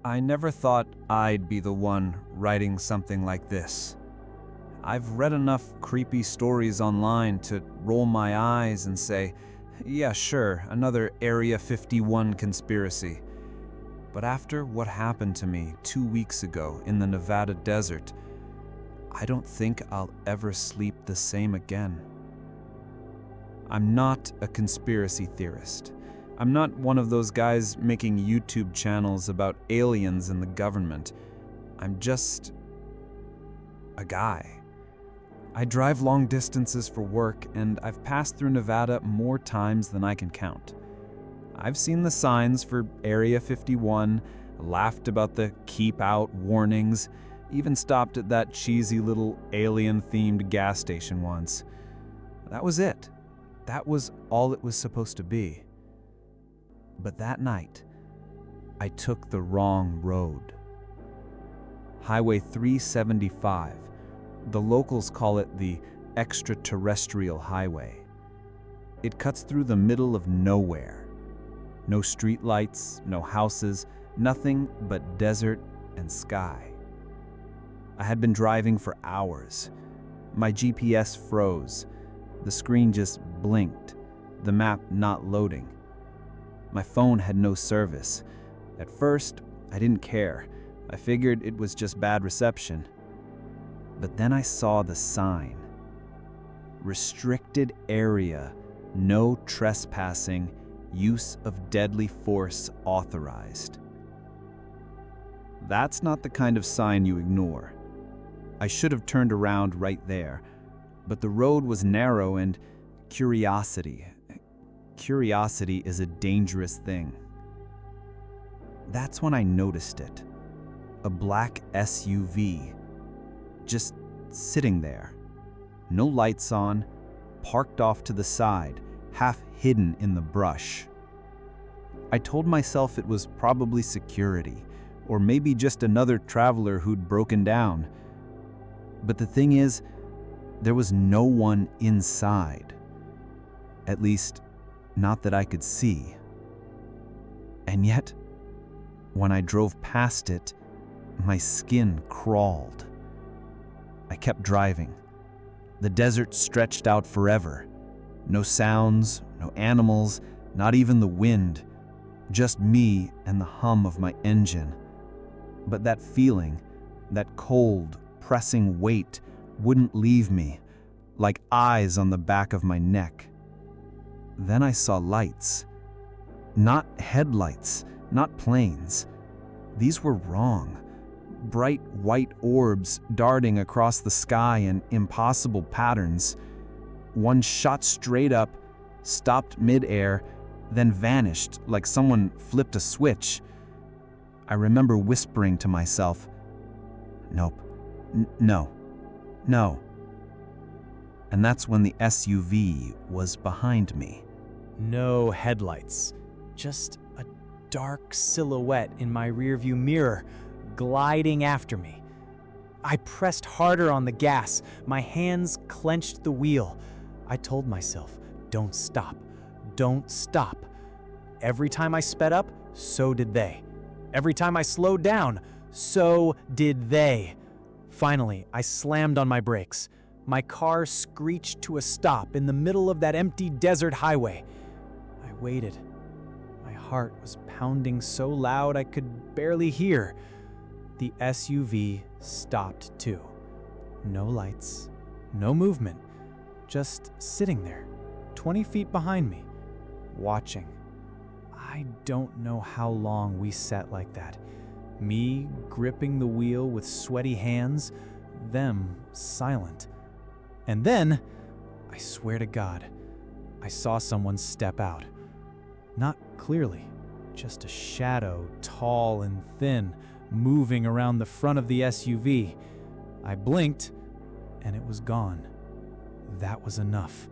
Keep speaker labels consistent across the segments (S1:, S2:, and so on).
S1: I never thought I'd be the one writing something like this. I've read enough creepy stories online to roll my eyes and say, yeah, sure, another Area 51 conspiracy. But after what happened to me 2 weeks ago in the Nevada desert, I don't think I'll ever sleep the same again. I'm not a conspiracy theorist. I'm not one of those guys making YouTube channels about aliens and the government. I'm just a guy. I drive long distances for work, and I've passed through Nevada more times than I can count. I've seen the signs for Area 51, laughed about the keep out warnings, even stopped at that cheesy little alien-themed gas station once. That was it. That was all it was supposed to be. But that night, I took the wrong road. Highway 375. The locals call it the extraterrestrial highway. It cuts through the middle of nowhere. No streetlights, no houses, nothing but desert and sky. I had been driving for hours. My GPS froze. The screen just blinked, the map not loading. My phone had no service. At first, I didn't care. I figured it was just bad reception. But then I saw the sign. Restricted area, no trespassing, use of deadly force authorized. That's not the kind of sign you ignore. I should have turned around right there, but the road was narrow and curiosity is a dangerous thing. That's when I noticed it. A black SUV, just sitting there. No lights on, parked off to the side, half hidden in the brush. I told myself it was probably security, or maybe just another traveler who'd broken down. But the thing is, there was no one inside. At least, not that I could see. And yet, when I drove past it, my skin crawled. I kept driving. The desert stretched out forever. No sounds, no animals, not even the wind. Just me and the hum of my engine. But that feeling, that cold, pressing weight, wouldn't leave me, like eyes on the back of my neck. Then I saw lights. Not headlights, not planes. These were wrong. Bright white orbs darting across the sky in impossible patterns. One shot straight up, stopped mid-air, then vanished like someone flipped a switch. I remember whispering to myself, "Nope, no. And that's when the SUV was behind me.
S2: No headlights, just a dark silhouette in my rearview mirror, gliding after me. I pressed harder on the gas, my hands clenched the wheel. I told myself, don't stop, don't stop. Every time I sped up, so did they. Every time I slowed down, so did they. Finally, I slammed on my brakes. My car screeched to a stop in the middle of that empty desert highway. I waited. My heart was pounding so loud I could barely hear. The SUV stopped too. No lights, no movement, just sitting there, 20 feet behind me, watching. I don't know how long we sat like that. Me gripping the wheel with sweaty hands, them silent. And then, I swear to God, I saw someone step out. Not clearly, just a shadow, tall and thin, moving around the front of the SUV. I blinked, and it was gone. That was enough.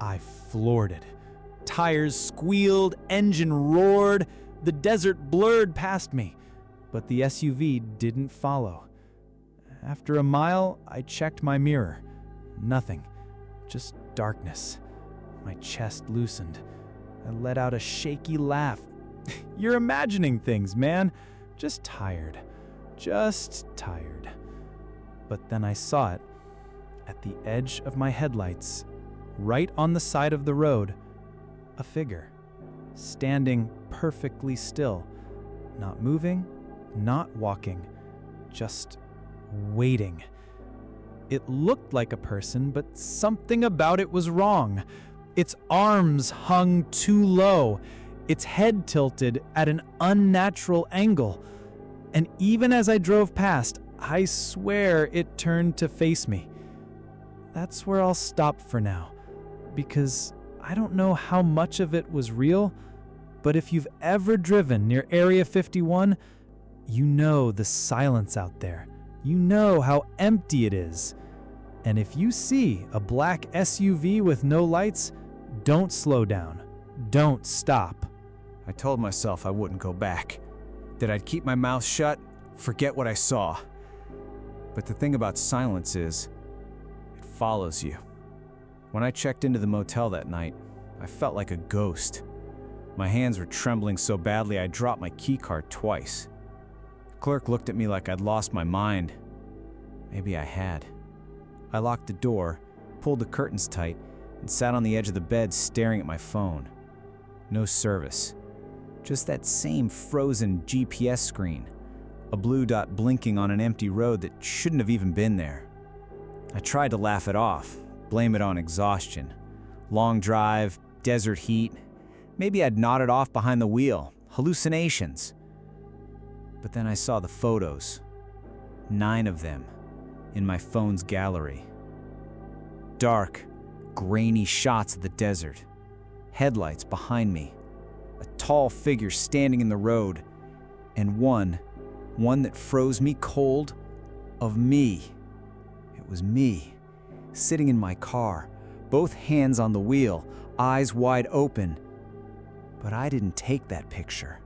S2: I floored it. Tires squealed, engine roared, the desert blurred past me, but the SUV didn't follow. After a mile, I checked my mirror. Nothing, just darkness. My chest loosened. I let out a shaky laugh. You're imagining things, man. Just tired. Just tired. But then I saw it. At the edge of my headlights, right on the side of the road, a figure, standing perfectly still, not moving, not walking, just waiting. It looked like a person, but something about it was wrong. Its arms hung too low, its head tilted at an unnatural angle. And even as I drove past, I swear it turned to face me. That's where I'll stop for now, because I don't know how much of it was real, but if you've ever driven near Area 51, you know the silence out there. You know how empty it is. And if you see a black SUV with no lights, don't slow down. Don't stop.
S1: I told myself I wouldn't go back, that I'd keep my mouth shut, forget what I saw. But the thing about silence is, it follows you. When I checked into the motel that night, I felt like a ghost. My hands were trembling so badly I dropped my keycard twice. The clerk looked at me like I'd lost my mind. Maybe I had. I locked the door, pulled the curtains tight, and sat on the edge of the bed staring at my phone. No service. Just that same frozen GPS screen. A blue dot blinking on an empty road that shouldn't have even been there. I tried to laugh it off, blame it on exhaustion. Long drive, desert heat. Maybe I'd nodded off behind the wheel. Hallucinations. But then I saw the photos. 9 of them. In my phone's gallery. Dark, grainy shots of the desert. Headlights behind me. A tall figure standing in the road. And one that froze me cold, of me. It was me, sitting in my car, both hands on the wheel, eyes wide open. But I didn't take that picture.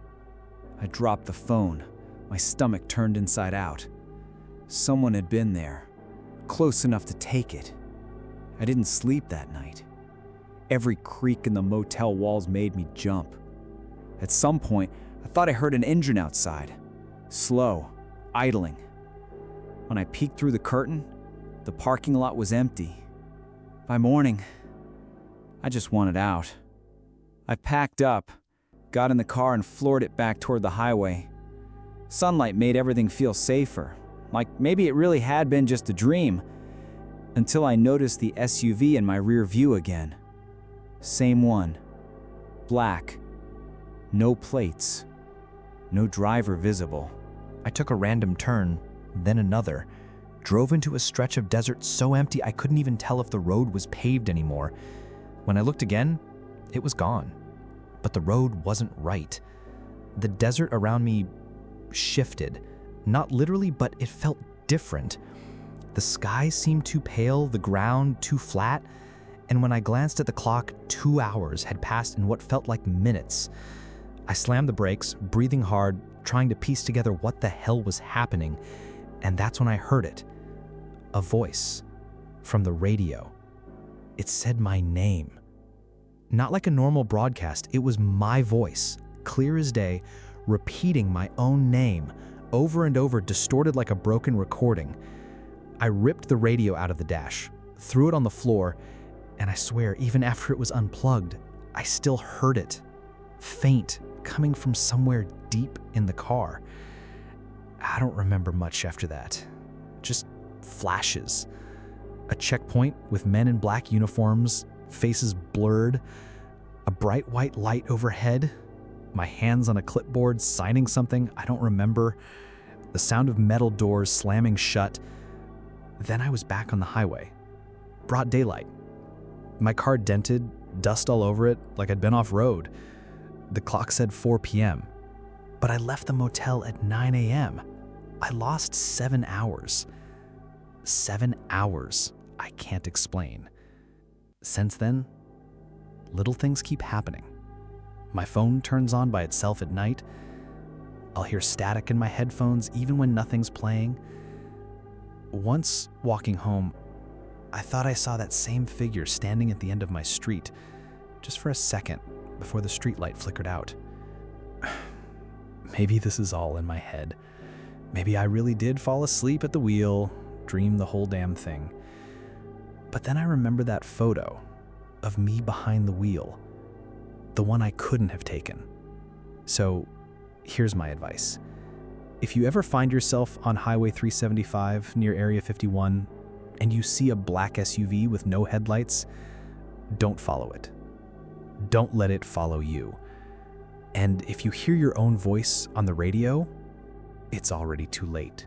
S1: I dropped the phone, my stomach turned inside out. Someone had been there, close enough to take it. I didn't sleep that night. Every creak in the motel walls made me jump. At some point, I thought I heard an engine outside, slow, idling. When I peeked through the curtain, the parking lot was empty. By morning, I just wanted out. I packed up, got in the car and floored it back toward the highway. Sunlight made everything feel safer. Like maybe it really had been just a dream, until I noticed the SUV in my rear view again. Same one. Black. No plates. No driver visible.
S3: I took a random turn, then another. Drove into a stretch of desert so empty I couldn't even tell if the road was paved anymore. When I looked again, it was gone. But the road wasn't right. The desert around me shifted. Not literally, but it felt different. The sky seemed too pale, the ground too flat, and when I glanced at the clock, 2 hours had passed in what felt like minutes. I slammed the brakes, breathing hard, trying to piece together what the hell was happening, and that's when I heard it. A voice from the radio. It said my name. Not like a normal broadcast, it was my voice, clear as day, repeating my own name, over and over, distorted like a broken recording. I ripped the radio out of the dash, threw it on the floor, and I swear, even after it was unplugged, I still heard it. Faint, coming from somewhere deep in the car. I don't remember much after that. Just flashes. A checkpoint with men in black uniforms, faces blurred, a bright white light overhead, my hands on a clipboard signing something I don't remember, the sound of metal doors slamming shut. Then I was back on the highway. Broad daylight. My car dented, dust all over it, like I'd been off-road. The clock said 4 p.m., but I left the motel at 9 a.m. I lost 7 hours. 7 hours I can't explain. Since then, little things keep happening. My phone turns on by itself at night. I'll hear static in my headphones even when nothing's playing. Once, walking home, I thought I saw that same figure standing at the end of my street, just for a second before the streetlight flickered out.
S2: maybe this is all in my head. Maybe I really did fall asleep at the wheel, dream the whole damn thing. But then I remember that photo of me behind the wheel, the one I couldn't have taken. So here's my advice. If you ever find yourself on Highway 375 near Area 51 and you see a black SUV with no headlights, don't follow it. Don't let it follow you. And if you hear your own voice on the radio, it's already too late.